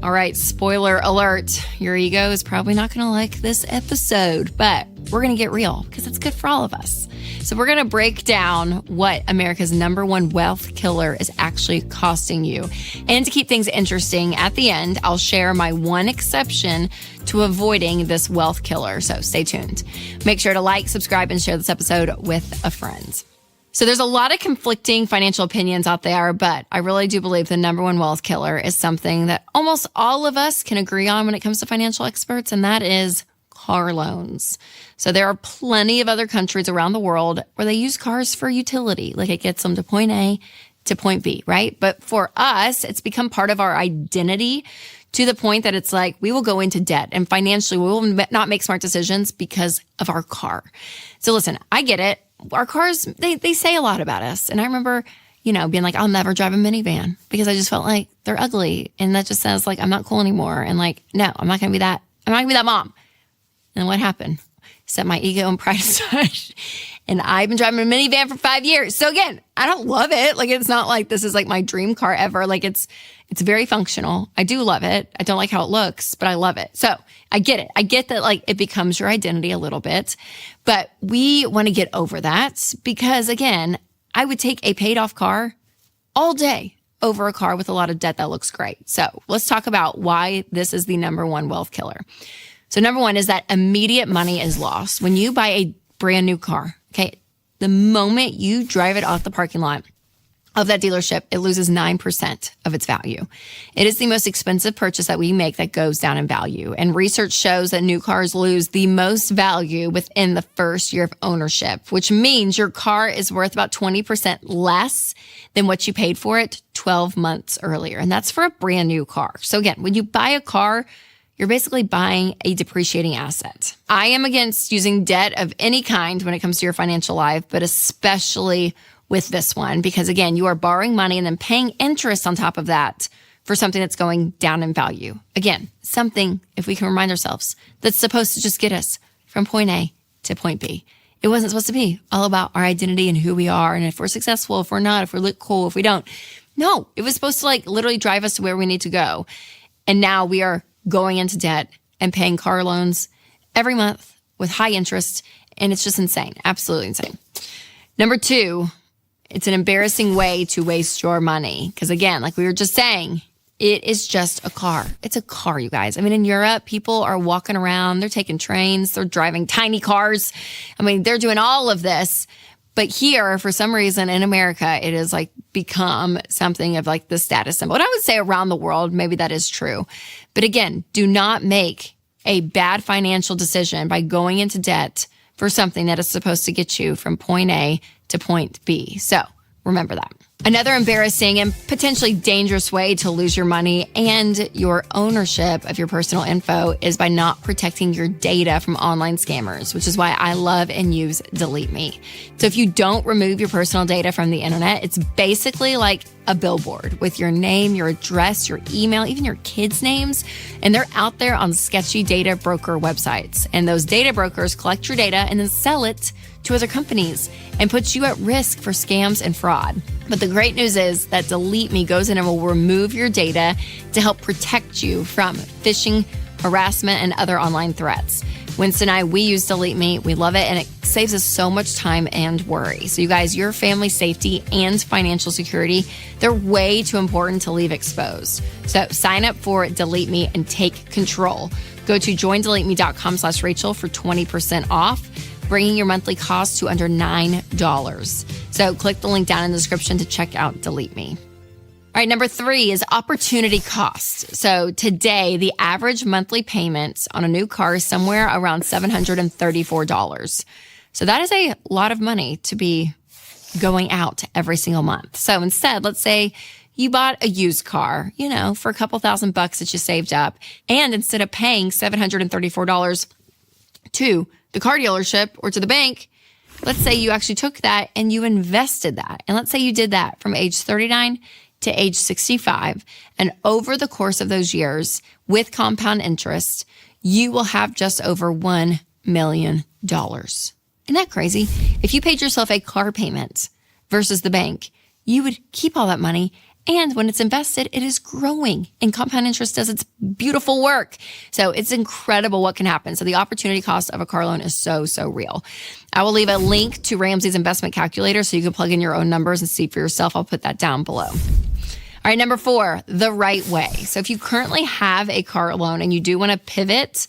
All right, spoiler alert. Your ego is probably not going to like this episode, but we're going to get real because it's good for all of us. So we're going to break down what America's #1 wealth killer is actually costing you. And to keep things interesting, at the end, I'll share my one exception to avoiding this wealth killer. So stay tuned. Make sure to like, subscribe, and share this episode with a friend. So there's a lot of conflicting financial opinions out there, but I really do believe the #1 wealth killer is something that almost all of us can agree on when it comes to financial experts, and that is car loans. So there are plenty of other countries around the world where they use cars for utility, like it gets them to point A to point B, right? But for us, it's become part of our identity to the point that it's like we will go into debt and financially we will not make smart decisions because of our car. So listen, I get it. Our cars, they say a lot about us. And I remember, being like, I'll never drive a minivan because I just felt like they're ugly. And that just says like, I'm not cool anymore. And like, no, I'm not going to be that. I'm not going to be that mom. And what happened? Set my ego and pride aside. And I've been driving a minivan for 5 years. So again, I don't love it. Like, it's not like this is like my dream car ever. Like it's very functional. I do love it. I don't like how it looks, but I love it. So I get it. I get that like it becomes your identity a little bit, but we want to get over that because again, I would take a paid off car all day over a car with a lot of debt that looks great. So let's talk about why this is the #1 wealth killer. So number one is that immediate money is lost. When you buy a brand new car, okay, the moment you drive it off the parking lot of that dealership, it loses 9% of its value. It is the most expensive purchase that we make that goes down in value. And research shows that new cars lose the most value within the first year of ownership, which means your car is worth about 20% less than what you paid for it 12 months earlier. And that's for a brand new car. So again, when you buy a car, you're basically buying a depreciating asset. I am against using debt of any kind when it comes to your financial life, but especially with this one, because again, you are borrowing money and then paying interest on top of that for something that's going down in value. Again, something, if we can remind ourselves, that's supposed to just get us from point A to point B. It wasn't supposed to be all about our identity and who we are and if we're successful, if we're not, if we look cool, if we don't. No, it was supposed to like literally drive us to where we need to go. And now we are going into debt and paying car loans every month with high interest. And it's just insane. Absolutely insane. Number two, it's an embarrassing way to waste your money. Because again, like we were just saying, it is just a car. It's a car, you guys. I mean, in Europe, people are walking around. They're taking trains. They're driving tiny cars. I mean, they're doing all of this. But here, for some reason in America, it has like become something of like the status symbol. And I would say around the world, maybe that is true. But again, do not make a bad financial decision by going into debt for something that is supposed to get you from point A to point B. So remember that. Another embarrassing and potentially dangerous way to lose your money and your ownership of your personal info is by not protecting your data from online scammers, which is why I love and use Delete Me. So if you don't remove your personal data from the internet, it's basically like a billboard with your name, your address, your email, even your kids' names, and they're out there on sketchy data broker websites. And those data brokers collect your data and then sell it to other companies and puts you at risk for scams and fraud. But the great news is that Delete Me goes in and will remove your data to help protect you from phishing, harassment, and other online threats. Winston and I, we use Delete Me. We love it, and it saves us so much time and worry. So you guys, your family safety and financial security, they're way too important to leave exposed. So sign up for Delete Me and take control. Go to joindeleteme.com/Rachel for 20% off, bringing your monthly cost to under $9. So click the link down in the description to check out Delete Me. All right, number three is opportunity cost. So today, the average monthly payment on a new car is somewhere around $734. So that is a lot of money to be going out every single month. So instead, let's say you bought a used car, for a couple $1,000 that you saved up. And instead of paying $734 to the car dealership or to the bank, let's say you actually took that and you invested that. And let's say you did that from age 39 to age 65. And over the course of those years, with compound interest, you will have just over $1 million. Isn't that crazy? If you paid yourself a car payment versus the bank, you would keep all that money And when it's invested, it is growing, and compound interest does its beautiful work. So it's incredible what can happen. So the opportunity cost of a car loan is so, so real. I will leave a link to Ramsey's investment calculator so you can plug in your own numbers and see for yourself. I'll put that down below. All right, number 4, the right way. So if you currently have a car loan and you do want to pivot,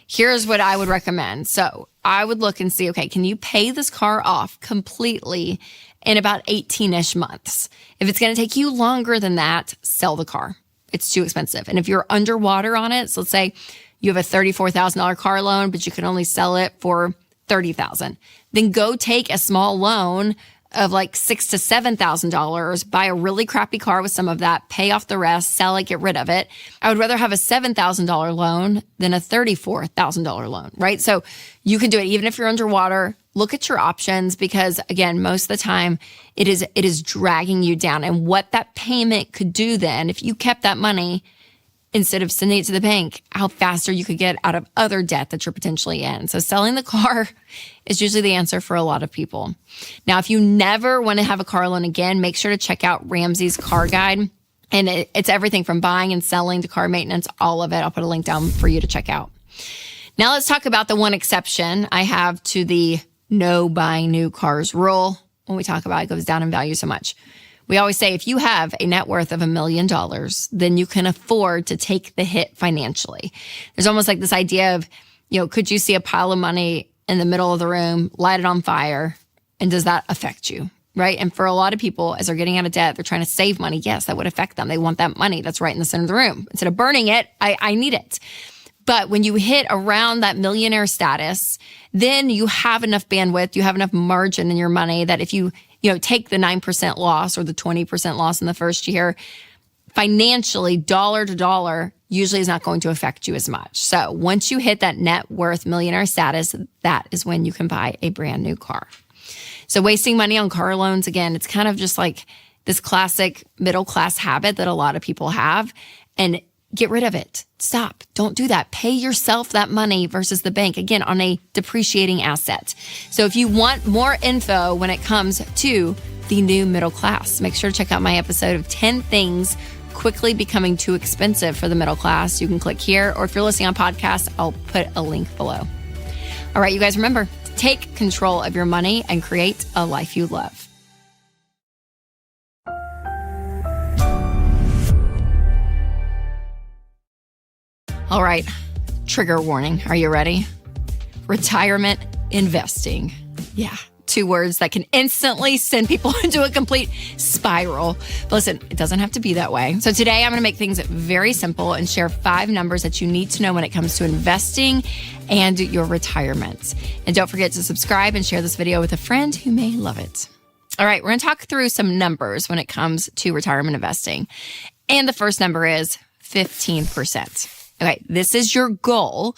here's what I would recommend. So I would look and see, okay, can you pay this car off completely in about 18-ish months? If it's going to take you longer than that, sell the car. It's too expensive. And if you're underwater on it, so let's say you have a $34,000 car loan, but you can only sell it for $30,000, then go take a small loan of like $6,000 to $7,000, buy a really crappy car with some of that, pay off the rest, sell it, get rid of it. I would rather have a $7,000 loan than a $34,000 loan, right? So you can do it even if you're underwater. Look at your options because, again, most of the time it is dragging you down. And what that payment could do then, if you kept that money instead of sending it to the bank, how faster you could get out of other debt that you're potentially in. So selling the car is usually the answer for a lot of people. Now, if you never want to have a car loan again, make sure to check out Ramsey's car guide. And it's everything from buying and selling to car maintenance, all of it. I'll put a link down for you to check out. Now let's talk about the one exception I have to the no buying new cars rule. When we talk about it goes down in value so much. We always say if you have a net worth of $1 million, then you can afford to take the hit financially. There's almost like this idea of, could you see a pile of money in the middle of the room, light it on fire, and does that affect you, right? And for a lot of people, as they're getting out of debt, they're trying to save money. Yes, that would affect them. They want that money that's right in the center of the room. Instead of burning it, I need it. But when you hit around that millionaire status, then you have enough bandwidth, you have enough margin in your money that if you take the 9% loss or the 20% loss in the first year, financially, dollar to dollar, usually is not going to affect you as much. So once you hit that net worth millionaire status, that is when you can buy a brand new car. So wasting money on car loans, again, it's kind of just like this classic middle class habit that a lot of people have. And get rid of it. Stop. Don't do that. Pay yourself that money versus the bank, again, on a depreciating asset. So if you want more info when it comes to the new middle class, make sure to check out my episode of 10 things quickly becoming too expensive for the middle class. You can click here, or if you're listening on podcast, I'll put a link below. All right, you guys, remember, take control of your money and create a life you love. All right, trigger warning. Are you ready? Retirement investing. Yeah, 2 words that can instantly send people into a complete spiral. But listen, it doesn't have to be that way. So today I'm going to make things very simple and share 5 numbers that you need to know when it comes to investing and your retirement. And don't forget to subscribe and share this video with a friend who may love it. All right, we're going to talk through some numbers when it comes to retirement investing. And the first number is 15%. Okay, this is your goal.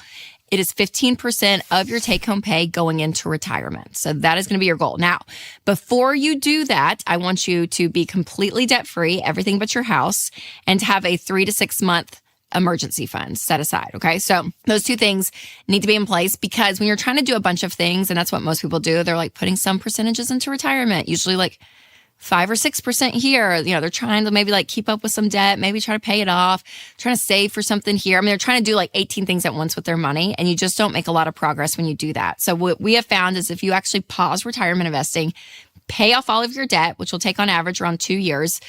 It is 15% of your take-home pay going into retirement. So that is going to be your goal. Now, before you do that, I want you to be completely debt-free, everything but your house, and to have a 3 to 6 month emergency fund set aside. Okay, so those 2 things need to be in place because when you're trying to do a bunch of things, and that's what most people do, they're like putting some percentages into retirement, usually like 5 or 6% here. They're trying to maybe like keep up with some debt, maybe try to pay it off, trying to save for something here. They're trying to do like 18 things at once with their money, and you just don't make a lot of progress when you do that. So what we have found is if you actually pause retirement investing, pay off all of your debt, which will take on average around 2 years,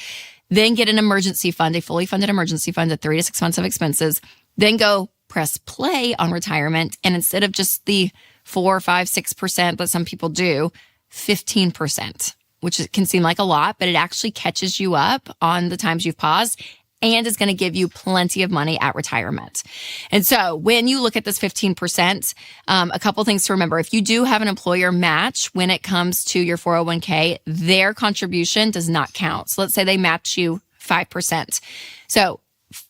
then get an emergency fund, a fully funded emergency fund at 3 to 6 months of expenses, then go press play on retirement. And instead of just the 4, 5, 6% that some people do, 15%. Which can seem like a lot, but it actually catches you up on the times you've paused and is going to give you plenty of money at retirement. And so when you look at this 15%, a couple things to remember. If you do have an employer match when it comes to your 401k, their contribution does not count. So let's say they match you 5%. So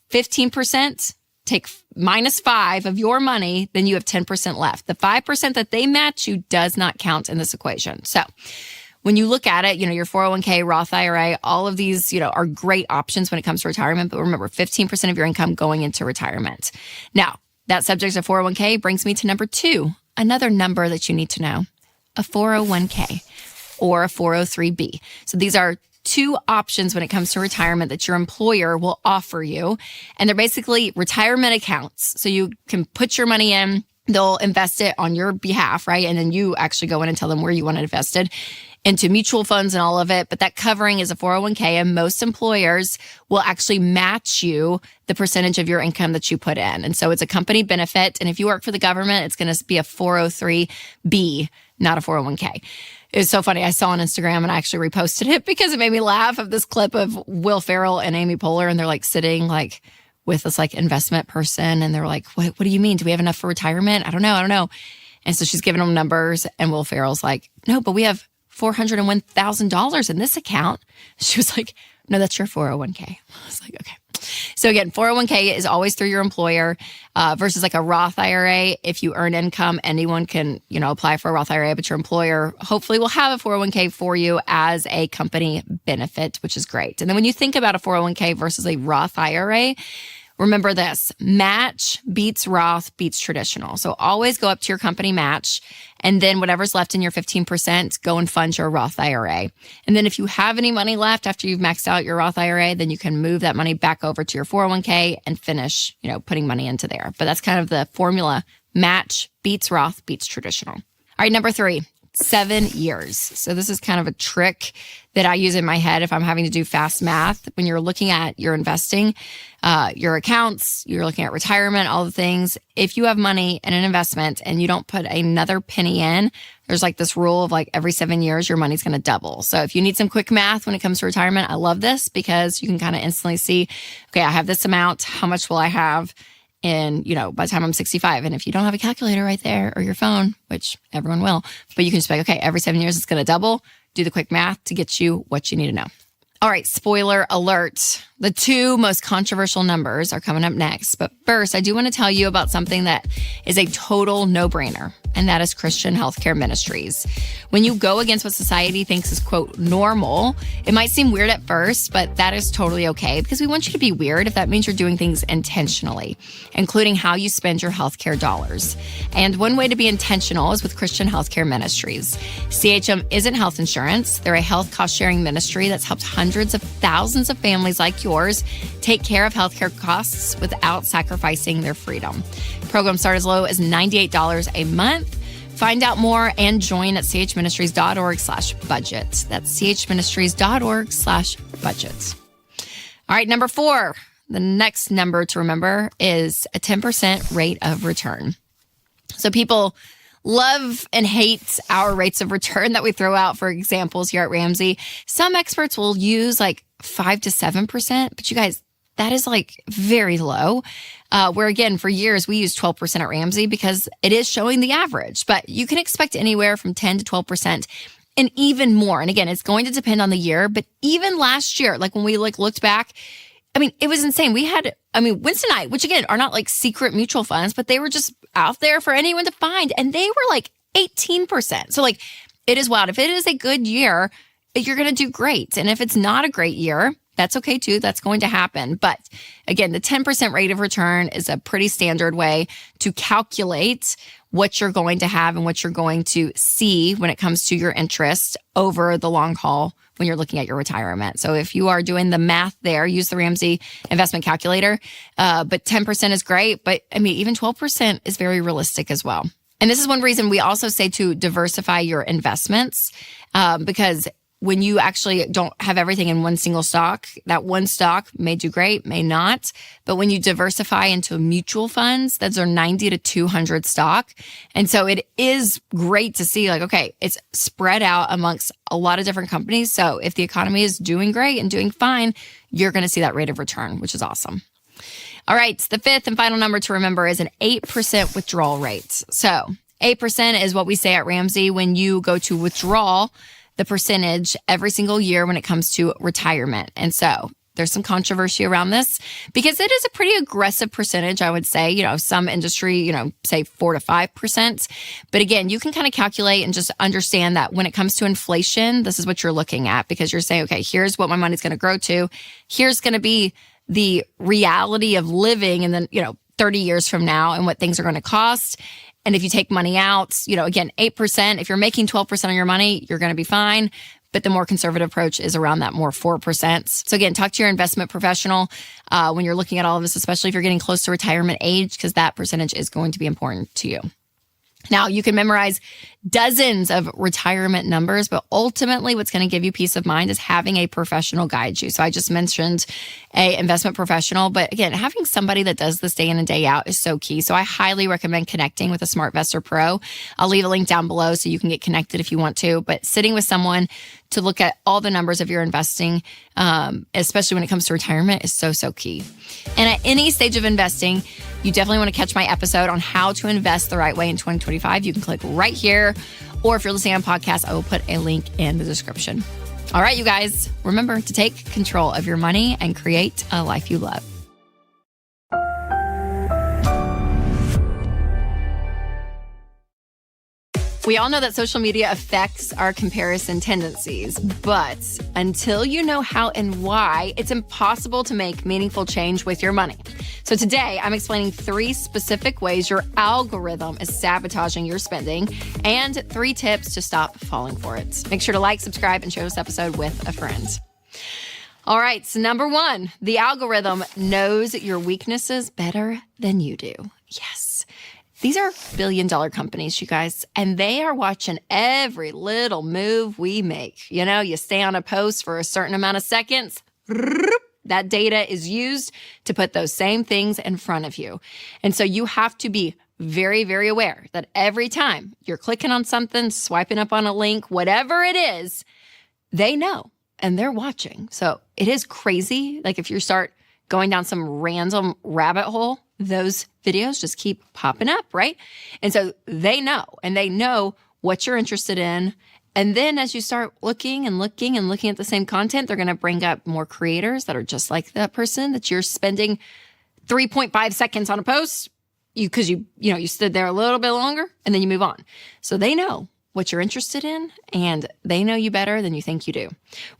15%, take minus 5 of your money, then you have 10% left. The 5% that they match you does not count in this equation. So when you look at it, your 401k, Roth IRA, all of these, are great options when it comes to retirement. But remember, 15% of your income going into retirement. Now, that subject of 401k brings me to number 2, another number that you need to know, a 401k or a 403b. So these are two options when it comes to retirement that your employer will offer you. And they're basically retirement accounts. So you can put your money in, they'll invest it on your behalf, right? And then you actually go in and tell them where you want it invested into mutual funds and all of it. But that covering is a 401k, and most employers will actually match you the percentage of your income that you put in. And so it's a company benefit. And if you work for the government, it's going to be a 403B, not a 401k. It was so funny. I saw on Instagram and I actually reposted it because it made me laugh of this clip of Will Ferrell and Amy Poehler. And they're like sitting like with this like investment person. And they're like, what do you mean? Do we have enough for retirement? I don't know. And so she's giving them numbers. And Will Ferrell's like, no, but we have $401,000 in this account. She was like, no, that's your 401k. I was like, okay. So again, 401k is always through your employer versus like a Roth IRA. If you earn income, anyone can, apply for a Roth IRA, but your employer hopefully will have a 401k for you as a company benefit, which is great. And then when you think about a 401k versus a Roth IRA, remember this: match beats Roth beats traditional. So always go up to your company match, and then whatever's left in your 15%, go and fund your Roth IRA. And then if you have any money left after you've maxed out your Roth IRA, then you can move that money back over to your 401k and finish, putting money into there. But that's kind of the formula: match beats Roth beats traditional. All right, number 3. 7 years. So this is kind of a trick that I use in my head if I'm having to do fast math. When you're looking at your investing, your accounts, you're looking at retirement, all the things. If you have money in an investment and you don't put another penny in, there's like this rule of like every 7 years, your money's going to double. So if you need some quick math when it comes to retirement, I love this because you can kind of instantly see, okay, I have this amount. How much will I have in, by the time I'm 65? And if you don't have a calculator right there or your phone, which everyone will, but you can just be like, okay, every 7 years it's going to double. Do the quick math to get you what you need to know. All right, spoiler alert. The 2 most controversial numbers are coming up next. But first, I do want to tell you about something that is a total no-brainer, and that is Christian healthcare ministries. When you go against what society thinks is, quote, normal, it might seem weird at first, but that is totally okay because we want you to be weird if that means you're doing things intentionally, including how you spend your healthcare dollars. And one way to be intentional is with Christian healthcare ministries. CHM isn't health insurance. They're a health cost-sharing ministry that's helped hundreds of thousands of families like yours take care of healthcare costs without sacrificing their freedom. Programs start as low as $98 a month. Find out more and join at chministries.org/budget. That's chministries.org/budget. All right, number 4. The next number to remember is a 10% rate of return. So people love and hate our rates of return that we throw out for examples here at Ramsey. Some experts will use like 5 to 7%, but you guys, that is like very low. Where again, for years, we used 12% at Ramsey because it is showing the average, but you can expect anywhere from 10 to 12% and even more. And again, it's going to depend on the year, but even last year, like when we looked back, it was insane. We had, Winstonite, which again are not like secret mutual funds, but they were just out there for anyone to find. And they were like 18%. So like, it is wild. If it is a good year, you're going to do great. And if it's not a great year, that's okay too. That's going to happen. But again, the 10% rate of return is a pretty standard way to calculate what you're going to have and what you're going to see when it comes to your interest over the long haul when you're looking at your retirement. So if you are doing the math there, use the Ramsey investment calculator. But 10% is great. But even 12% is very realistic as well. And this is one reason we also say to diversify your investments because when you actually don't have everything in one single stock, that one stock may do great, may not. But when you diversify into mutual funds, those are 90 to 200 stock. And so it is great to see okay, it's spread out amongst a lot of different companies. So if the economy is doing great and doing fine, you're going to see that rate of return, which is awesome. All right, the 5th and final number to remember is an 8% withdrawal rate. So 8% is what we say at Ramsey when you go to withdraw the percentage every single year when it comes to retirement. And so there's some controversy around this because it is a pretty aggressive percentage, I would say. Some industry, say 4 to 5%. But again, you can kind of calculate and just understand that when it comes to inflation, this is what you're looking at because you're saying, okay, here's what my money's going to grow to. Here's going to be the reality of living and then, 30 years from now and what things are going to cost. And if you take money out, again, 8%, if you're making 12% of your money, you're going to be fine. but the more conservative approach is around that more 4%. So again, talk to your investment professional when you're looking at all of this, especially if you're getting close to retirement age, because that percentage is going to be important to you. Now, you can memorize dozens of retirement numbers, but ultimately what's going to give you peace of mind is having a professional guide you. So I just mentioned a investment professional, but again, having somebody that does this day in and day out is so key. So I highly recommend connecting with a SmartVestor Pro. I'll leave a link down below so you can get connected if you want to, but sitting with someone to look at all the numbers of your investing, especially when it comes to retirement, is so, so key. And at any stage of investing, you definitely want to catch my episode on how to invest the right way in 2025. You can click right here, or if you're listening on podcast, I will put a link in the description. All right, you guys, remember to take control of your money and create a life you love. We all know that social media affects our comparison tendencies, but until you know how and why, it's impossible to make meaningful change with your money. So today, I'm explaining 3 specific ways your algorithm is sabotaging your spending and 3 tips to stop falling for it. Make sure to like, subscribe, and share this episode with a friend. All right, so number 1, the algorithm knows your weaknesses better than you do. Yes. These are billion-dollar companies, you guys, and they are watching every little move we make. You know, you stay on a post for a certain amount of seconds, that data is used to put those same things in front of you. And so you have to be very, very aware that every time you're clicking on something, swiping up on a link, whatever it is, they know and they're watching. So it is crazy. Like if you start going down some random rabbit hole, those videos just keep popping up, right? And so they know, and they know what you're interested in. And then as you start looking and looking and looking at the same content, they're going to bring up more creators that are just like that person that you're spending 3.5 seconds on a post because you stood there a little bit longer and then you move on. So they know what you're interested in and they know you better than you think you do.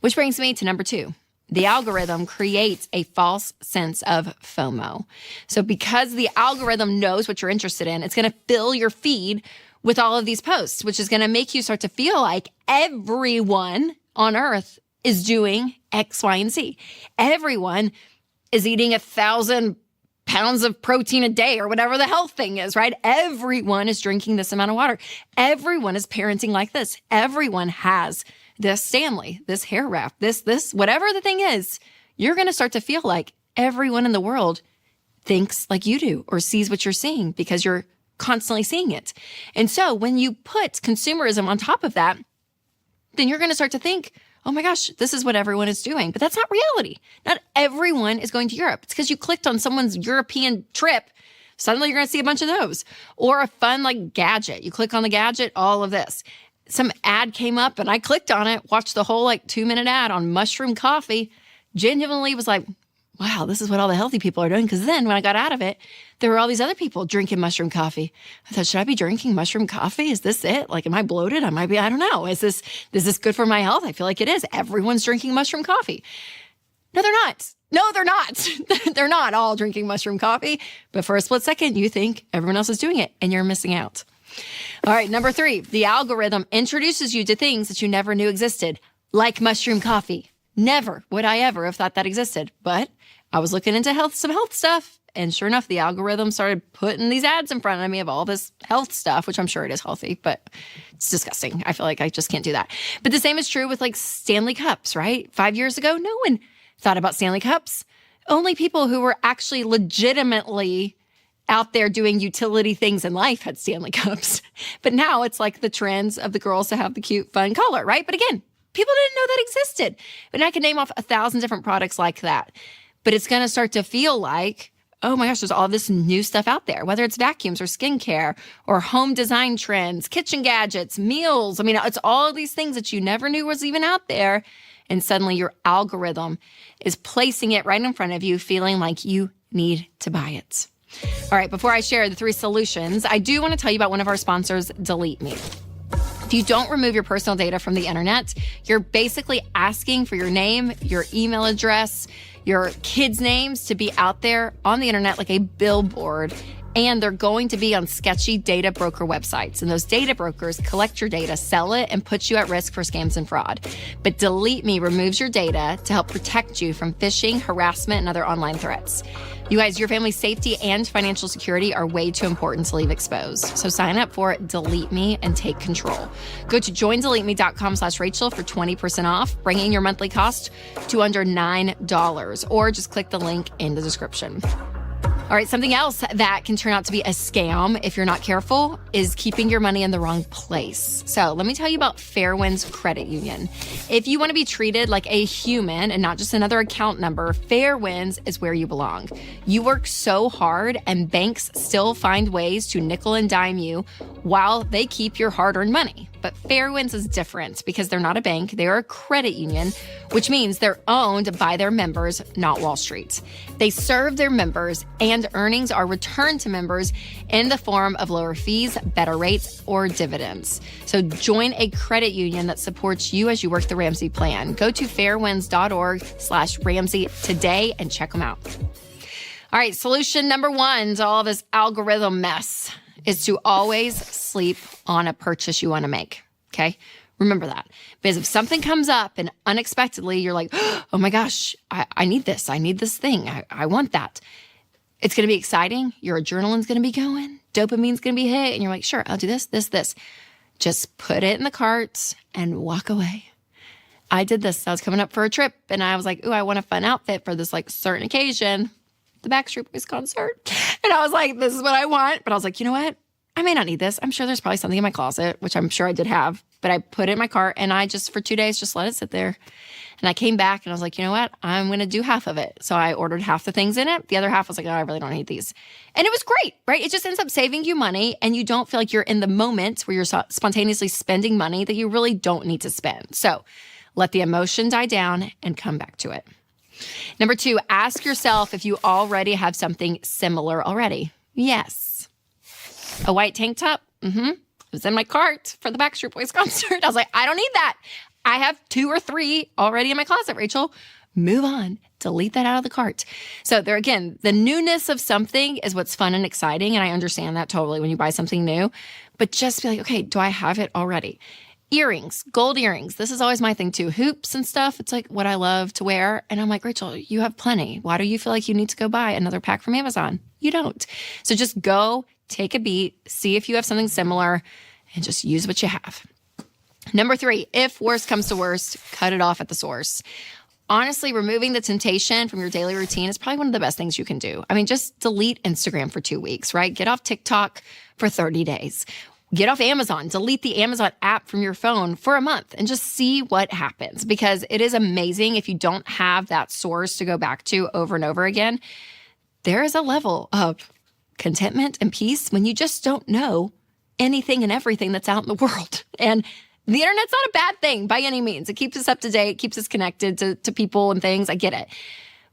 Which brings me to number 2. The algorithm creates a false sense of FOMO. So because the algorithm knows what you're interested in, it's going to fill your feed with all of these posts, which is going to make you start to feel like everyone on earth is doing X, Y, and Z. Everyone is eating 1,000 pounds of protein a day or whatever the health thing is, right? Everyone is drinking this amount of water. Everyone is parenting like this. Everyone has this Stanley, this hair wrap, this, whatever the thing is. You're going to start to feel like everyone in the world thinks like you do or sees what you're seeing because you're constantly seeing it. And so when you put consumerism on top of that, then you're going to start to think, oh my gosh, this is what everyone is doing. But that's not reality. Not everyone is going to Europe. It's because you clicked on someone's European trip. Suddenly you're going to see a bunch of those. Or a fun like gadget. You click on the gadget, all of this. Some ad came up and I clicked on it, watched the whole 2-minute ad on mushroom coffee. Genuinely was like, wow, this is what all the healthy people are doing. Because then when I got out of it, there were all these other people drinking mushroom coffee. I thought, should I be drinking mushroom coffee? Is this it? Am I bloated? I don't know. Is this good for my health? I feel like it is. Everyone's drinking mushroom coffee. No, they're not. No, they're not. They're not all drinking mushroom coffee. But for a split second, you think everyone else is doing it and you're missing out. All right, number 3, the algorithm introduces you to things that you never knew existed, like mushroom coffee. Never would I ever have thought that existed. But I was looking into some health stuff, and sure enough, the algorithm started putting these ads in front of me of all this health stuff, which I'm sure it is healthy, but it's disgusting. I feel like I just can't do that. But the same is true with Stanley Cups, right? 5 years ago, no one thought about Stanley Cups. Only people who were actually legitimately out there doing utility things in life had Stanley Cups. But now it's like the trends of the girls to have the cute, fun color, right? But again, people didn't know that existed. But I can name off 1,000 different products like that. But it's going to start to feel like, oh my gosh, there's all this new stuff out there, whether it's vacuums or skincare or home design trends, kitchen gadgets, meals. It's all these things that you never knew was even out there. And suddenly your algorithm is placing it right in front of you, feeling like you need to buy it. All right, before I share the 3 solutions, I do want to tell you about one of our sponsors, Delete Me. If you don't remove your personal data from the internet, you're basically asking for your name, your email address, your kids' names to be out there on the internet like a billboard And they're going to be on sketchy data broker websites. And those data brokers collect your data, sell it, and put you at risk for scams and fraud. But Delete Me removes your data to help protect you from phishing, harassment, and other online threats. You guys, your family's safety and financial security are way too important to leave exposed. So sign up for Delete Me and take control. Go to joindeleteme.com/Rachel for 20% off, bringing your monthly cost to under $9, or just click the link in the description. All right, something else that can turn out to be a scam if you're not careful is keeping your money in the wrong place. So let me tell you about Fairwinds Credit Union. If you want to be treated like a human and not just another account number, Fairwinds is where you belong. You work so hard and banks still find ways to nickel and dime you while they keep your hard-earned money. But Fairwinds is different because they're not a bank, they're a credit union, which means they're owned by their members, not Wall Street. They serve their members, and earnings are returned to members in the form of lower fees, better rates, or dividends. So join a credit union that supports you as you work the Ramsey plan. Go to fairwinds.org/Ramsey today and check them out. All right, solution number one to all this algorithm mess is to always sleep on a purchase you want to make, okay? Remember that. Because if something comes up and unexpectedly you're like, oh my gosh, I need this. I need this thing. I want that. It's going to be exciting. Your adrenaline's going to be going. Dopamine's going to be hit. And you're like, sure, I'll do this, this, this. Just put it in the cart and walk away. I did this. I was coming up for a trip and I was like, ooh, I want a fun outfit for this like certain occasion. The Backstreet Boys concert. And I was like, this is what I want. But I was like, you know what? I may not need this. I'm sure there's probably something in my closet, which I'm sure I did have. But I put it in my cart and I just, for 2 days, just let it sit there. And I came back and I was like, you know what? I'm going to do half of it. So I ordered half the things in it. The other half was like, oh, I really don't need these. And it was great, right? It just ends up saving you money and you don't feel like you're in the moment where you're spontaneously spending money that you really don't need to spend. So let the emotion die down and come back to it. Number 2, ask yourself if you already have something similar already. Yes. A white tank top? It was in my cart for the Backstreet Boys concert. I was like, I don't need that. I have 2 or 3 already in my closet, Rachel. Move on. Delete that out of the cart. So there again, the newness of something is what's fun and exciting. And I understand that totally when you buy something new. But just be like, okay, do I have it already? Earrings, gold earrings. This is always my thing too. Hoops and stuff. It's like what I love to wear. And I'm like, Rachel, you have plenty. Why do you feel like you need to go buy another pack from Amazon? You don't. So just go take a beat, see if you have something similar, and just use what you have. Number 3, if worst comes to worst, cut it off at the source. Honestly, removing the temptation from your daily routine is probably one of the best things you can do. I mean, just delete Instagram for 2 weeks, right? Get off TikTok for 30 days. Get off Amazon, delete the Amazon app from your phone for a month and just see what happens, because it is amazing if you don't have that source to go back to over and over again. There is a level of contentment and peace when you just don't know anything and everything that's out in the world. And the internet's not a bad thing by any means. It keeps us up to date, keeps us connected to people and things. I get it.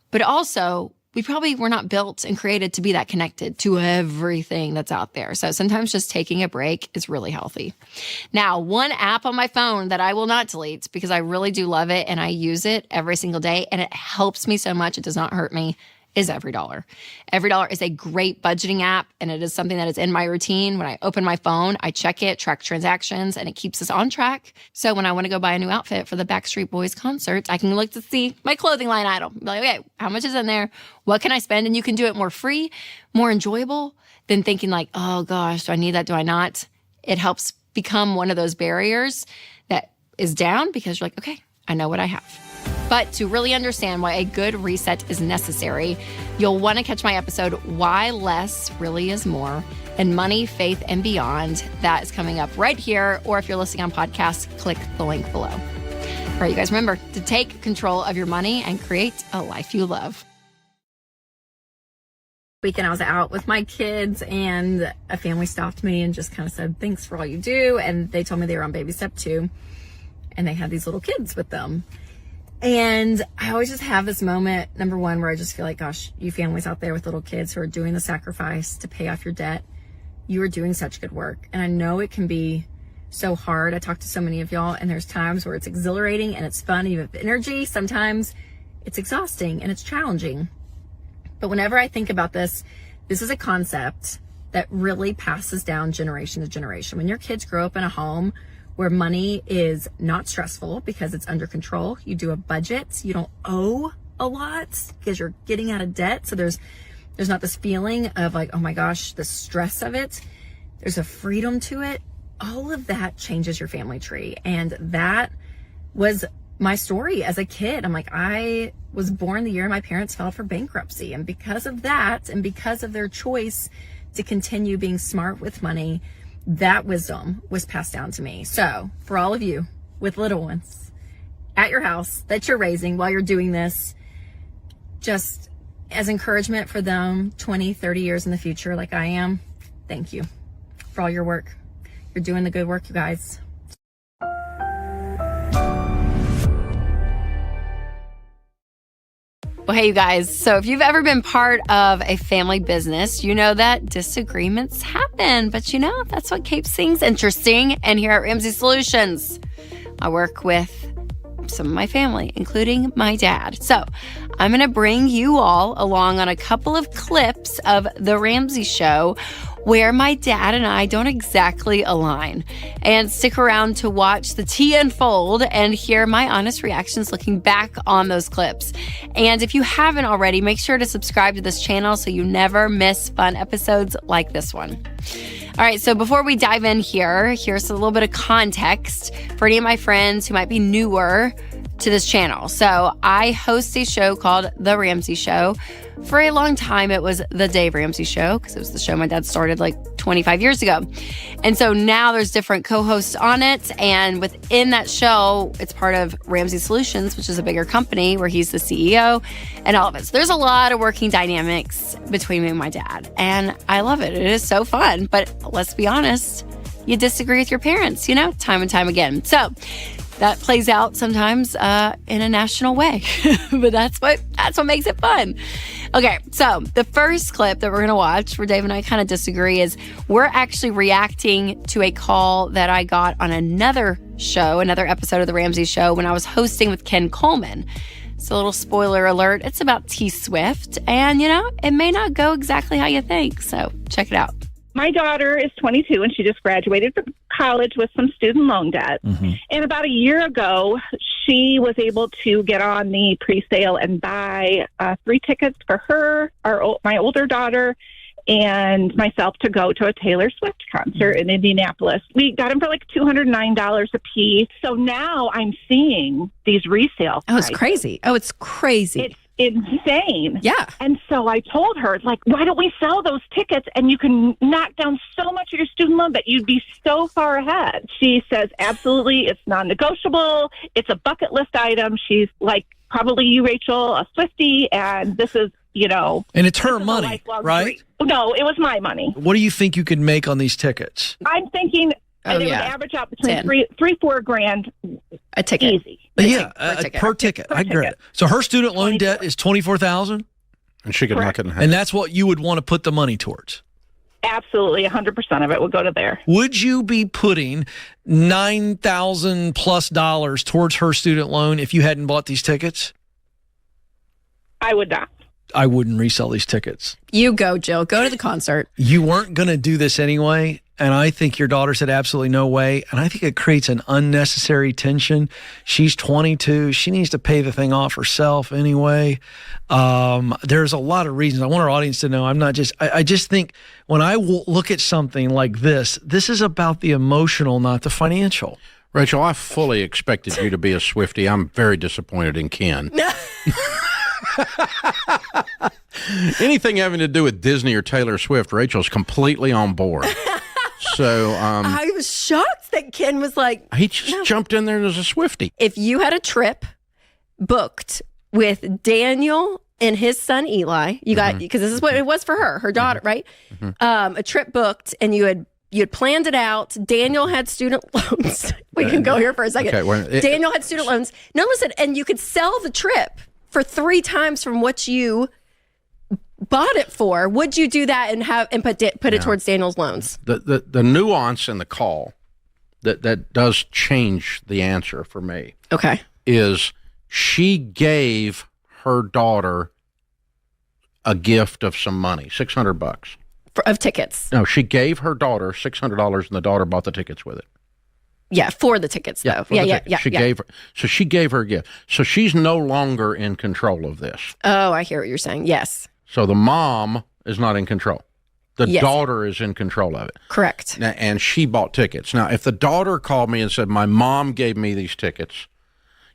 But also, we probably were not built and created to be that connected to everything that's out there. So sometimes just taking a break is really healthy. Now, one app on my phone that I will not delete because I really do love it and I use it every single day and it helps me so much, it does not hurt me, is EveryDollar. EveryDollar is a great budgeting app, and it is something that is in my routine. When I open my phone, I check it, track transactions, and it keeps us on track. So when I want to go buy a new outfit for the Backstreet Boys concert, I can look to see my clothing line item. Be like, okay, how much is in there? What can I spend? And you can do it more free, more enjoyable than thinking like, oh gosh, do I need that? Do I not? It helps become one of those barriers that is down because you're like, okay, I know what I have. But to really understand why a good reset is necessary, you'll want to catch my episode, Why Less Really Is More, and Money, Faith, and Beyond. That is coming up right here. Or if you're listening on podcasts, click the link below. All right, you guys, remember to take control of your money and create a life you love. Weekend I was out with my kids and a family stopped me and just kind of said, thanks for all you do. And they told me they were on baby step 2 and they had these little kids with them. And I always just have this moment, number one, where I just feel like, gosh, you families out there with little kids who are doing the sacrifice to pay off your debt, you are doing such good work. And I know it can be so hard. I talk to so many of y'all and there's times where it's exhilarating and it's fun and you have energy. Sometimes it's exhausting and it's challenging. But whenever I think about this, this is a concept that really passes down generation to generation. When your kids grow up in a home where money is not stressful because it's under control, you do a budget, you don't owe a lot because you're getting out of debt. So there's not this feeling of like, oh my gosh, the stress of it. There's a freedom to it. All of that changes your family tree. And that was my story as a kid. I'm like, I was born the year my parents filed for bankruptcy. And because of that, and because of their choice to continue being smart with money, that wisdom was passed down to me. So for all of you with little ones at your house that you're raising while you're doing this, just as encouragement for them 20, 30 years in the future, like I am, thank you for all your work. You're doing the good work, you guys. Well, hey, you guys. So if you've ever been part of a family business, you know that disagreements happen. But you know, that's what keeps things interesting. And here at Ramsey Solutions, I work with some of my family, including my dad. So I'm going to bring you all along on a couple of clips of The Ramsey Show where my dad and I don't exactly align. And stick around to watch the tea unfold and hear my honest reactions looking back on those clips. And if you haven't already, make sure to subscribe to this channel so you never miss fun episodes like this one. All right, so before we dive in here, here's a little bit of context for any of my friends who might be newer to this channel. So I host a show called The Ramsey Show. For a long time, it was The Dave Ramsey Show because it was the show my dad started like 25 years ago. And so now there's different co-hosts on it. And within that show, it's part of Ramsey Solutions, which is a bigger company where he's the CEO and all of it. So there's a lot of working dynamics between me and my dad. And I love it. It is so fun. But let's be honest, you disagree with your parents, time and time again. So that plays out sometimes in a national way, but that's what makes it fun. Okay, so the first clip that we're going to watch where Dave and I kind of disagree is we're actually reacting to a call that I got on another show, another episode of The Ramsey Show when I was hosting with Ken Coleman. So a little spoiler alert, it's about T Swift, and it may not go exactly how you think, so check it out. My daughter is 22 and she just graduated from college with some student loan debt. Mm-hmm. And about a year ago, she was able to get on the pre-sale and buy 3 tickets for her, my older daughter, and myself to go to a Taylor Swift concert in Indianapolis. We got them for like $209 a piece. So now I'm seeing these resale prices. Oh, it's crazy. It's crazy. It's insane. Yeah. And so I told her, why don't we sell those tickets and you can knock down so much of your student loan that you'd be so far ahead. She says, absolutely, it's non-negotiable. It's a bucket list item. She's like, probably you, Rachel, a Swiftie, and this is, And it's her money, right? No, it was my money. What do you think you could make on these tickets? I'm thinking it would average out between $3-4 grand a ticket. Easy. Per ticket. I get it. So her student loan debt is $24,000, and she could knock it in half. And that's what you would want to put the money towards. Absolutely, 100% of it would go to there. Would you be putting $9,000 plus towards her student loan if you hadn't bought these tickets? I would not. I wouldn't resell these tickets. You go, Jill. Go to the concert. You weren't going to do this anyway, and I think your daughter said absolutely no way, and I think it creates an unnecessary tension. She's 22. She needs to pay the thing off herself anyway. There's a lot of reasons. I want our audience to know I just think when I look at something like this is about the emotional, not the financial. Rachel, I fully expected you to be a Swiftie. I'm very disappointed in Ken. Anything having to do with Disney or Taylor Swift, Rachel's completely on board. So I was shocked that Ken was like, he just jumped in there as a Swiftie. If you had a trip booked with Daniel and his son Eli, you got, because this is what it was for her daughter, right? Mm-hmm. A trip booked, and you had planned it out. Daniel had student loans. We can go here for a second. Okay, Daniel had student loans. No, listen, and you could sell the trip for 3 times from what you bought it for. Would you do that and put it towards Daniel's loans? The nuance in the call that does change the answer for me. Okay, is she gave her daughter a gift of some money, $600. of tickets. No, she gave her daughter $600, and the daughter bought the tickets with it. Yeah, for the tickets, though. Yeah. She gave her a gift. So she's no longer in control of this. Oh, I hear what you're saying. Yes. So the mom is not in control. The Yes. daughter is in control of it. Correct. Now, and she bought tickets. Now, if the daughter called me and said, my mom gave me these tickets,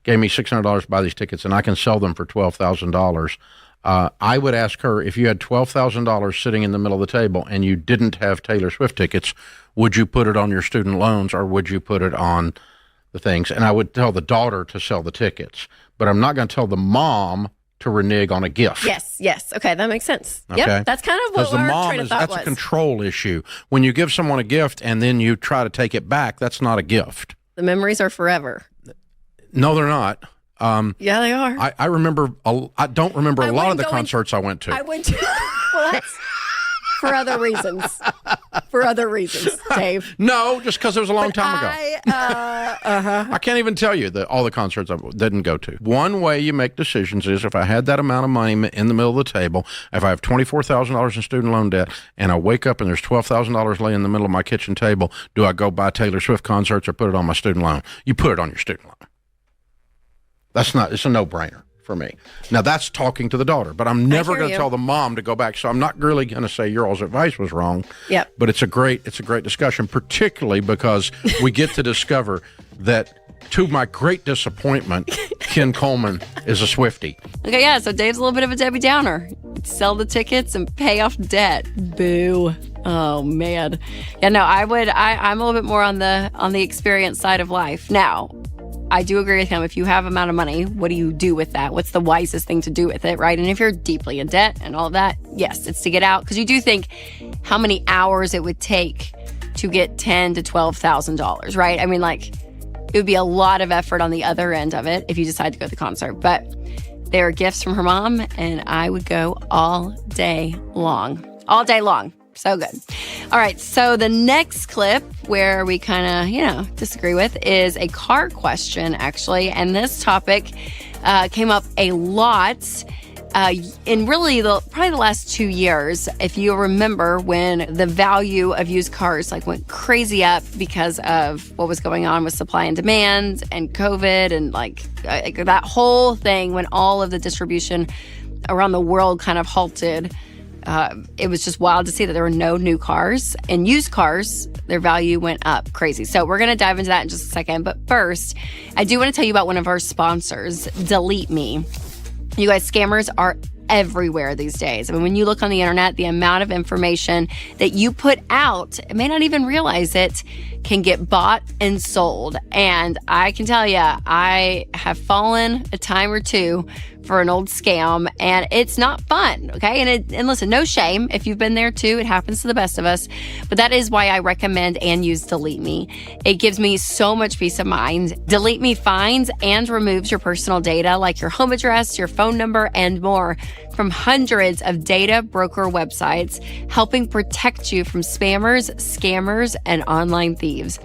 gave me $600 to buy these tickets, and I can sell them for $12,000, I would ask her, if you had $12,000 sitting in the middle of the table and you didn't have Taylor Swift tickets, would you put it on your student loans or would you put it on the things? And I would tell the daughter to sell the tickets, but I'm not going to tell the mom to renege on a gift. Yes. Okay, that makes sense. Okay. Yep, that's kind of what the our mom train of thought that's was. a control issue. When you give someone a gift and then you try to take it back, that's not a gift. The memories are forever. No, they're not. Yeah, they are. I remember. I don't remember a lot of the wouldn't go concerts I went to. I went to. Well, that's for other reasons. For other reasons, Dave. No, just because it was a long time ago. I I can't even tell you all the concerts I didn't go to. One way you make decisions is if I had that amount of money in the middle of the table, if I have $24,000 in student loan debt, and I wake up and there's $12,000 laying in the middle of my kitchen table, do I go buy Taylor Swift concerts or put it on my student loan? You put it on your student loan. It's a no-brainer for me. Now, that's talking to the daughter, but I'm never going to tell the mom to go back. So I'm not really going to say your all's advice was wrong. Yep. But it's a great discussion, particularly because we get to discover that, to my great disappointment, Ken Coleman is a Swiftie. Okay, yeah, so Dave's a little bit of a Debbie Downer. Sell the tickets and pay off debt. Boo. Oh, man. Yeah, no, I'm a little bit more on the experience side of life. Now, I do agree with him. If you have amount of money, what do you do with that? What's the wisest thing to do with it, right? And if you're deeply in debt and all of that, yes, it's to get out. Because you do think how many hours it would take to get $10,000 to $12,000, right? I mean, like, it would be a lot of effort on the other end of it if you decide to go to the concert. But they are gifts from her mom, and I would go all day long. All day long. So good. All right. So the next clip where we kind of, disagree with is a car question, actually. And this topic came up a lot in really probably the last 2 years. If you remember when the value of used cars went crazy up because of what was going on with supply and demand and COVID and that whole thing, when all of the distribution around the world kind of halted. It was just wild to see that there were no new cars, and used cars, their value went up crazy. So we're going to dive into that in just a second. But first, I do want to tell you about one of our sponsors, Delete Me. You guys, scammers are everywhere these days. I mean, when you look on the internet, the amount of information that you put out, may not even realize it, can get bought and sold. And I can tell you, I have fallen a time or two for an old scam, and it's not fun, okay? And listen, no shame if you've been there too. It happens to the best of us. But that is why I recommend and use Delete Me. It gives me so much peace of mind. Delete Me finds and removes your personal data, like your home address, your phone number, and more, from hundreds of data broker websites, helping protect you from spammers, scammers, and online thieves.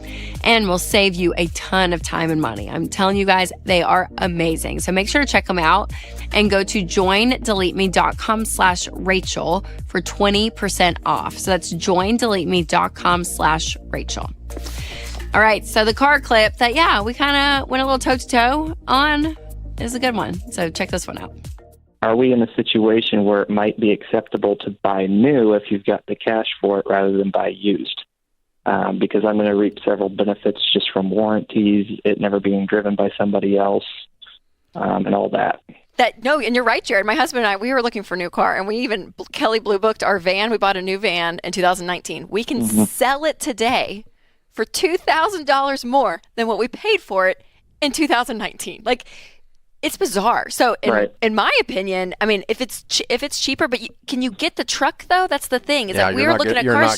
And will save you a ton of time and money. I'm telling you guys, they are amazing. So make sure to check them out and go to joindeleteme.com/Rachel for 20% off. So that's joindeleteme.com/Rachel. All right, so the car clip that, we kind of went a little toe-to-toe on is a good one. So check this one out. Are we in a situation where it might be acceptable to buy new if you've got the cash for it rather than buy used? Because I'm going to reap several benefits just from warranties, it never being driven by somebody else, and all that. No, and you're right, Jared. My husband and I, we were looking for a new car, and we even Kelly Blue booked our van. We bought a new van in 2019. We can sell it today for $2,000 more than what we paid for it in 2019. It's bizarre. So, in my opinion, I mean, if it's cheaper, but can you get the truck though? That's the thing. You're not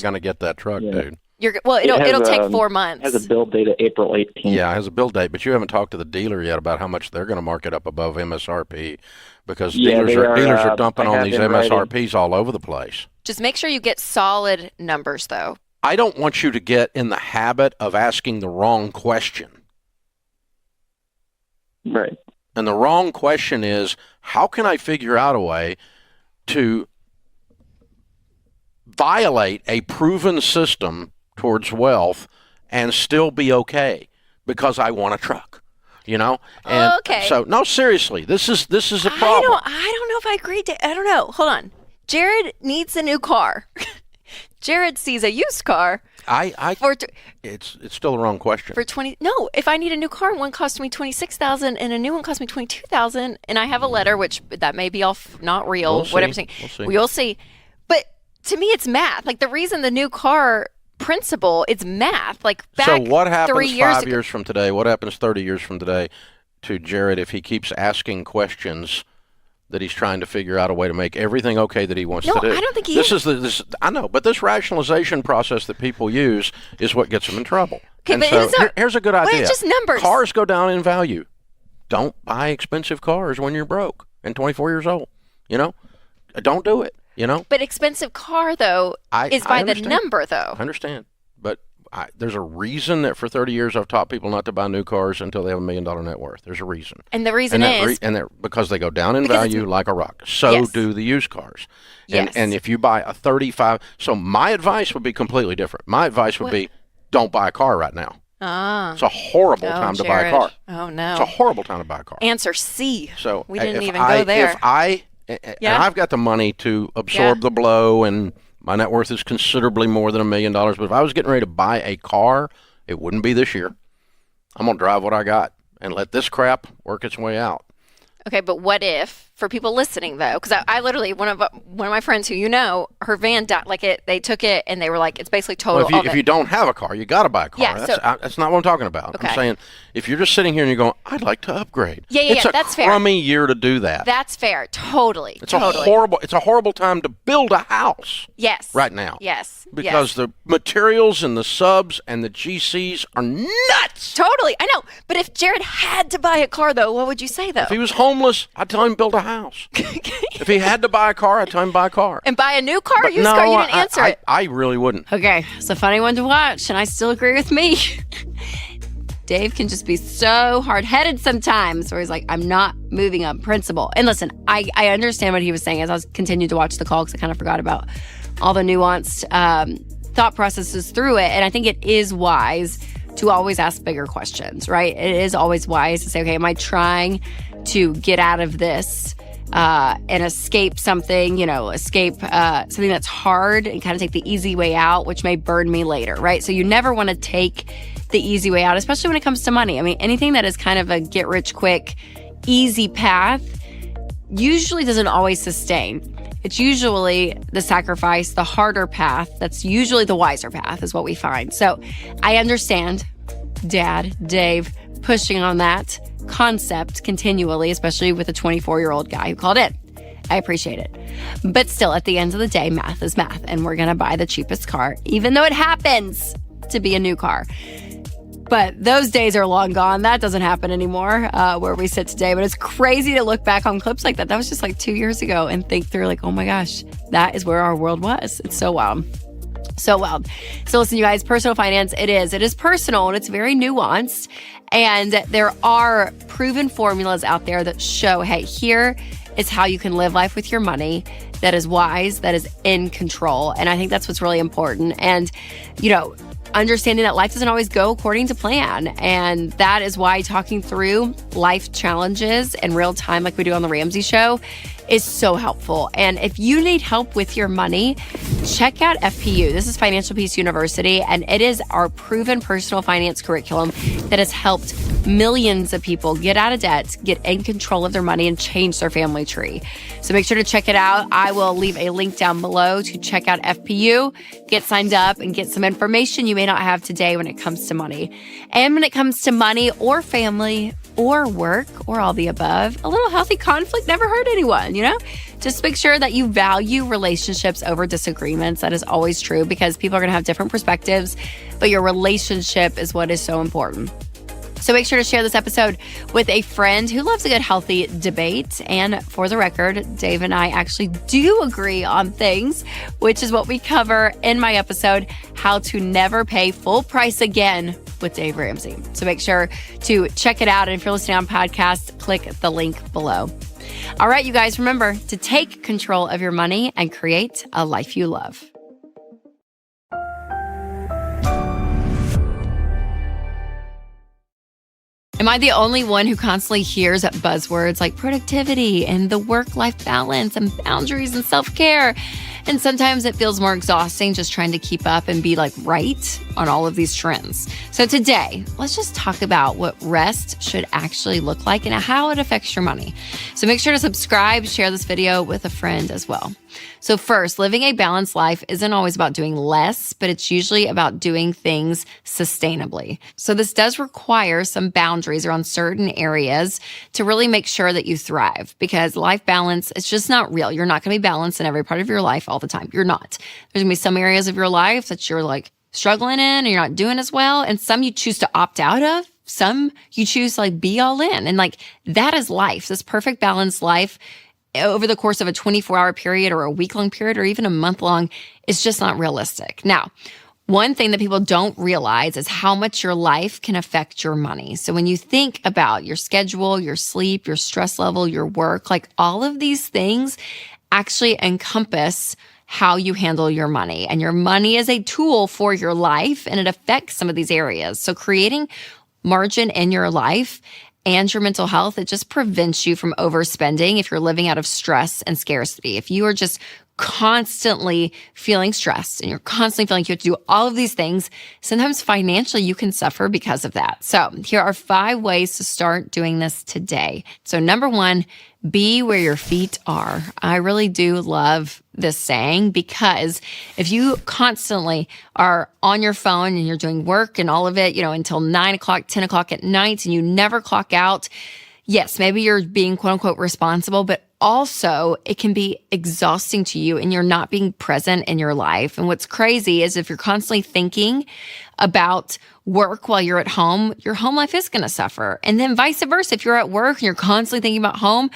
going to get that truck, dude. It'll take 4 months. It has a build date of April 18th. Yeah, it has a build date, but you haven't talked to the dealer yet about how much they're going to mark it up above MSRP, because dealers are dumping on these MSRPs all over the place. Just make sure you get solid numbers, though. I don't want you to get in the habit of asking the wrong question. Right. And the wrong question is, how can I figure out a way to violate a proven system towards wealth and still be okay because I want a truck, And Okay. So, no, seriously, this is a problem. I don't know if I agree. I don't know. Hold on. Jared needs a new car. Jared sees a used car. It's still the wrong question. For 20. No, if I need a new car, one costs me $26,000 and a new one costs me $22,000, and I have a letter, which that may be all not real. Whatever. We'll see. We'll see. But to me, it's math. Like the reason the new car principle, it's math. Like back so what happens 3 years 5 ago, years from today? What happens 30 years from today to Jared if he keeps asking questions that he's trying to figure out a way to make everything okay that he wants to do? No, I don't think he is. I know, but this rationalization process that people use is what gets them in trouble. Okay, and but so it's not, here's a good idea. It's just numbers. Cars go down in value. Don't buy expensive cars when you're broke and 24 years old. Don't do it. But expensive car, though, is by the number, though. I understand. But there's a reason that for 30 years I've taught people not to buy new cars until they have $1 million net worth. There's a reason. And the reason because they go down in value like a rock. So do the used cars. Yes. And if you buy a 35, so my advice would be completely different. My advice would be don't buy a car right now. It's a horrible time to buy a car. Oh, no. It's a horrible time to buy a car. Answer C. So we didn't even go there. And I've got the money to absorb the blow, and my net worth is considerably more than $1 million. But if I was getting ready to buy a car, it wouldn't be this year. I'm going to drive what I got and let this crap work its way out. Okay, but what if, for people listening though, because I literally, one of my friends who her van died, they took it and they were like, it's basically total. Well, if you don't have a car, you got to buy a car. Yeah, that's not what I'm talking about. Okay. I'm saying if you're just sitting here and you're going, I'd like to upgrade. That's fair. It's a crummy year to do that. That's fair. Totally. It's a horrible time to build a house. Yes. Right now. Yes. Because the materials and the subs and the GCs are nuts. Totally. I know. But if Jared had to buy a car, though, what would you say, though? If he was homeless, I'd tell him build a house. If he had to buy a car, I'd tell him buy a car. And buy a new car or used no, car? You didn't answer it. I really wouldn't. Okay, it's a funny one to watch, and I still agree with me. Dave can just be so hard-headed sometimes, where he's like, I'm not moving up principle. And listen, I understand what he was saying as I was continuing to watch the call because I kind of forgot about all the nuanced thought processes through it. And I think it is wise to always ask bigger questions, right? It is always wise to say, okay, am I trying to get out of this and escape something, escape something that's hard and kind of take the easy way out, which may burn me later, right? So you never want to take the easy way out, especially when it comes to money. I mean, anything that is kind of a get rich quick, easy path usually doesn't always sustain. It's usually the sacrifice, the harder path. That's usually the wiser path is what we find. So I understand Dad, Dave, pushing on that concept continually, especially with a 24-year-old guy who called in. I appreciate it. But still, at the end of the day, math is math, and we're going to buy the cheapest car, even though it happens to be a new car. But those days are long gone. That doesn't happen anymore where we sit today. But it's crazy to look back on clips like that. That was just like 2 years ago and think through like, oh my gosh, that is where our world was. It's so wild. So wild. So listen, you guys, personal finance, it is personal and it's very nuanced. And there are proven formulas out there that show, hey, here is how you can live life with your money that is wise, that is in control. And I think that's what's really important. And, understanding that life doesn't always go according to plan. And that is why talking through life challenges in real time, like we do on the Ramsey Show, is so helpful. And if you need help with your money, check out FPU. This is Financial Peace University, and it is our proven personal finance curriculum that has helped millions of people get out of debt, get in control of their money, and change their family tree. So make sure to check it out. I will leave a link down below to check out FPU, get signed up, and get some information you may not have today when it comes to money. And when it comes to money or family or work or all the above, a little healthy conflict never hurt anyone, Just make sure that you value relationships over disagreements. That is always true because people are going to have different perspectives, but your relationship is what is so important. So make sure to share this episode with a friend who loves a good, healthy debate. And for the record, Dave and I actually do agree on things, which is what we cover in my episode, How to Never Pay Full Price Again with Dave Ramsey. So make sure to check it out. And if you're listening on podcasts, click the link below. All right, you guys, remember to take control of your money and create a life you love. Am I the only one who constantly hears buzzwords like productivity and the work-life balance and boundaries and self-care? And sometimes it feels more exhausting just trying to keep up and be right on all of these trends. So today, let's just talk about what rest should actually look like and how it affects your money. So make sure to subscribe, share this video with a friend as well. So first, living a balanced life isn't always about doing less, but it's usually about doing things sustainably. So this does require some boundaries around certain areas to really make sure that you thrive, because life balance is just not real. You're not going to be balanced in every part of your life all the time. You're not. There's going to be some areas of your life that you're struggling in and you're not doing as well. And some you choose to opt out of. Some you choose to be all in. And that is life. This perfect balanced life over the course of a 24-hour period or a week-long period or even a month-long is just not realistic. Now, one thing that people don't realize is how much your life can affect your money. So when you think about your schedule, your sleep, your stress level, your work, all of these things actually encompass how you handle your money. And your money is a tool for your life, and it affects some of these areas. So creating margin in your life and your mental health, it just prevents you from overspending if you're living out of stress and scarcity. If you are just constantly feeling stressed and you're constantly feeling you have to do all of these things, sometimes financially you can suffer because of that. So here are 5 ways to start doing this today. So number 1, be where your feet are. I really do love this saying, because if you constantly are on your phone and you're doing work and all of it, until 9 o'clock, 10 o'clock at night, and you never clock out, yes, maybe you're being quote unquote responsible, but also it can be exhausting to you and you're not being present in your life. And what's crazy is if you're constantly thinking about work while you're at home, your home life is going to suffer. And then vice versa. If you're at work and you're constantly thinking about home,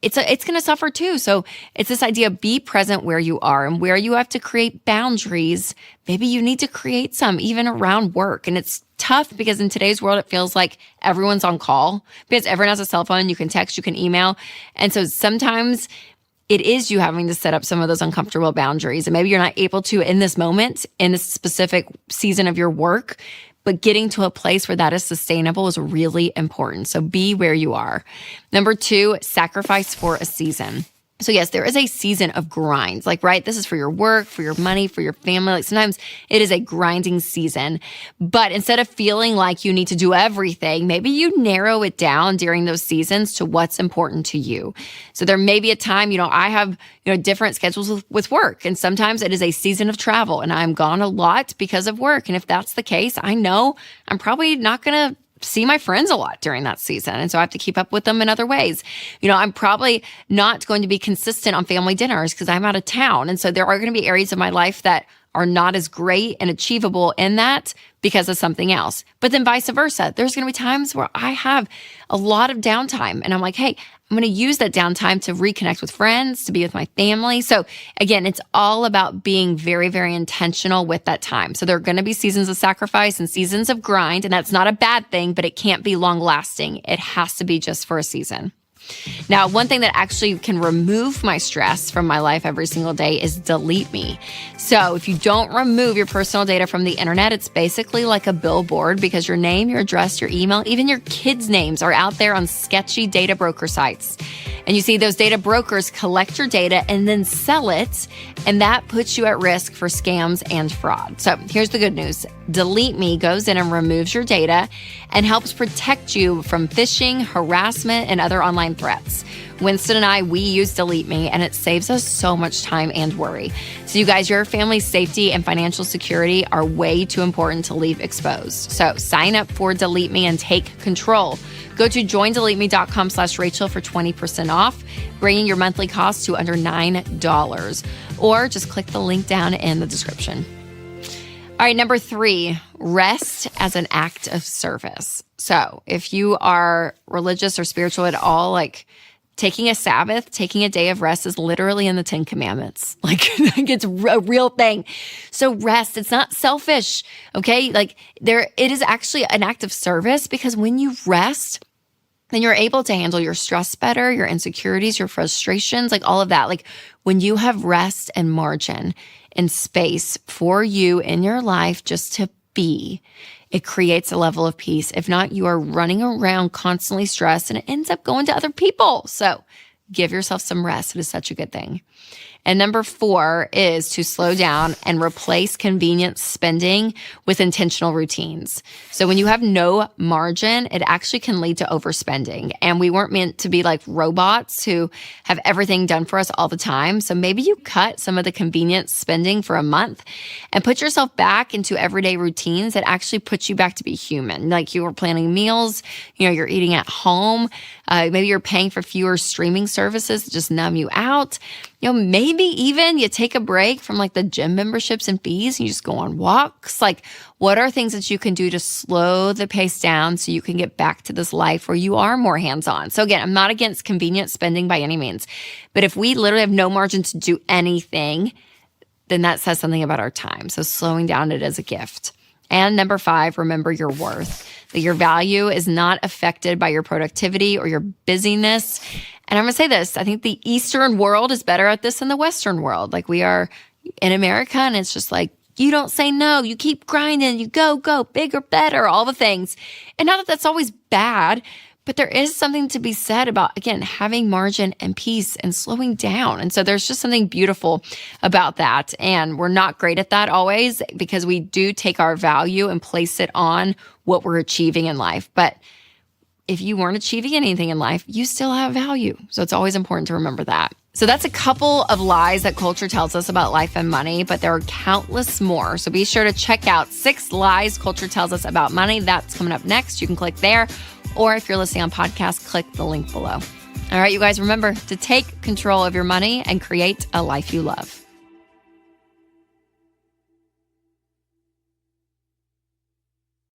it's going to suffer too. So it's this idea, be present where you are, and where you have to create boundaries. Maybe you need to create some even around work. And it's tough because in today's world, it feels like everyone's on call because everyone has a cell phone. You can text, you can email. And so sometimes it is you having to set up some of those uncomfortable boundaries. And maybe you're not able to in this moment, in this specific season of your work, but getting to a place where that is sustainable is really important. So be where you are. Number 2, sacrifice for a season. So yes, there is a season of grind, right? This is for your work, for your money, for your family. Sometimes it is a grinding season, but instead of feeling like you need to do everything, maybe you narrow it down during those seasons to what's important to you. So there may be a time, I have, different schedules with work, and sometimes it is a season of travel and I'm gone a lot because of work. And if that's the case, I know I'm probably not going to see my friends a lot during that season. And so I have to keep up with them in other ways. I'm probably not going to be consistent on family dinners because I'm out of town. And so there are going to be areas of my life that are not as great and achievable in that because of something else. But then vice versa. There's going to be times where I have a lot of downtime and I'm like, hey, I'm going to use that downtime to reconnect with friends, to be with my family. So again, it's all about being very, very intentional with that time. So there are going to be seasons of sacrifice and seasons of grind, and that's not a bad thing, but it can't be long lasting. It has to be just for a season. Now, one thing that actually can remove my stress from my life every single day is delete me. So if you don't remove your personal data from the internet, it's basically like a billboard, because your name, your address, your email, even your kids' names are out there on sketchy data broker sites. And you see those data brokers collect your data and then sell it, and that puts you at risk for scams and fraud. So here's the good news. Delete Me goes in and removes your data and helps protect you from phishing, harassment, and other online threats. Winston and I, we use Delete Me, and it saves us so much time and worry. So you guys, your family's safety and financial security are way too important to leave exposed. So sign up for Delete Me and take control. Go to joindeleteme.com/Rachel for 20% off, bringing your monthly cost to under $9. Or just click the link down in the description. All right, number 3, rest as an act of service. So if you are religious or spiritual at all, taking a Sabbath, taking a day of rest is literally in the 10 Commandments. It's a real thing. So rest, it's not selfish, okay? It is actually an act of service, because when you rest, then you're able to handle your stress better, your insecurities, your frustrations, all of that. When you have rest and margin and space for you in your life just to be, it creates a level of peace. If not, you are running around constantly stressed and it ends up going to other people. So give yourself some rest. It is such a good thing. And number 4 is to slow down and replace convenient spending with intentional routines. So when you have no margin, it actually can lead to overspending. And we weren't meant to be like robots who have everything done for us all the time. So maybe you cut some of the convenient spending for a month and put yourself back into everyday routines that actually put you back to be human. Like you were planning meals, you're eating at home. Maybe you're paying for fewer streaming services that just numb you out. Maybe even you take a break from like the gym memberships and fees and you just go on walks. Like, what are things that you can do to slow the pace down so you can get back to this life where you are more hands-on? So again, I'm not against convenient spending by any means, but if we literally have no margin to do anything, then that says something about our time. So slowing down it is a gift. And number 5, remember your worth, that your value is not affected by your productivity or your busyness. And I'm going to say this, I think the Eastern world is better at this than the Western world. Like we are in America and it's just like, you don't say no, you keep grinding, you go, bigger, better, all the things. And not that that's always bad, but there is something to be said about, again, having margin and peace and slowing down. And so there's just something beautiful about that. And we're not great at that always because we do take our value and place it on what we're achieving in life. But if you weren't achieving anything in life, you still have value. So it's always important to remember that. So that's a couple of lies that culture tells us about life and money, but there are countless more. So be sure to check out 6 lies culture tells us about money. That's coming up next. You can click there. Or if you're listening on podcast, click the link below. All right, you guys, remember to take control of your money and create a life you love.